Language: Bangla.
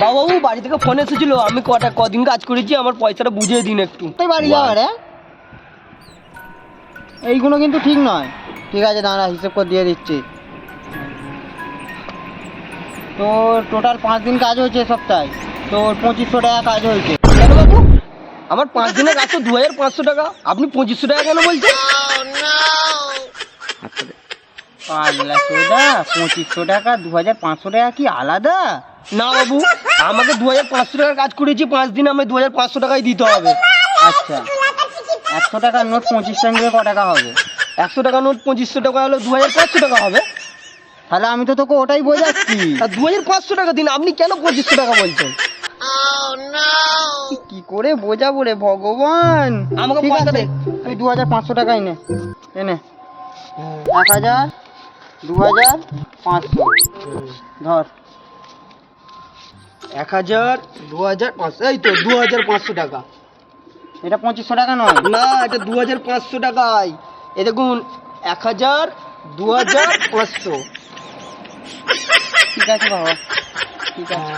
বাবু বাড়ি থেকে ফোন এসেছিল, আমি কদিন কাজ করেছি, আমার পয়সাটা বুঝিয়ে দিন একটু। তুই বাড়ি যাওয়ার এইগুলো কিন্তু ঠিক নয়। ঠিক আছে দাঁড়া, হিসেব করে দিয়ে দিচ্ছি। তোর টোটাল 5 দিন কাজ হয়েছে সপ্তাহে, তোর 2500 টাকা কাজ হয়েছে। কেন বাবু? আমার 5 দিনের কাজ তো 2500 টাকা, আপনি 2500 টাকা কেন বলছেন? পাগলা সোদা, 2500 টাকা 2500 টাকা কি আলাদা? না বাবু, আমাকে 2500 টাকার কাজ করেছি, 5 দিন আমি 2500 টাকাই দিতে হবে। আচ্ছা, 100 টাকার নোট 25টা নিলে ক টাকা হবে? 100 টাকা নোট 2500 টাকা হলে 2500 টাকা হবে। তাহলে আমি তো তোকে ওটাই বোঝাচ্ছি। আর 2500 টাকা দিন, আপনি কেন 2500 টাকা বলছেন? কি করে বোঝাবো রে ভগবান। আমাকে ঠিক পয়সা আছে, দে। তুই 2500 টাকাই নে, এনে 1000 2500 ধর। 1000 2500, এই তো 2500 টাকা। এটা 2500 টাকা নয়। না, এটা 2500 টাকাই। এই দেখুন, 1000 2500। ঠিক আছে বাবা, ঠিক আছে।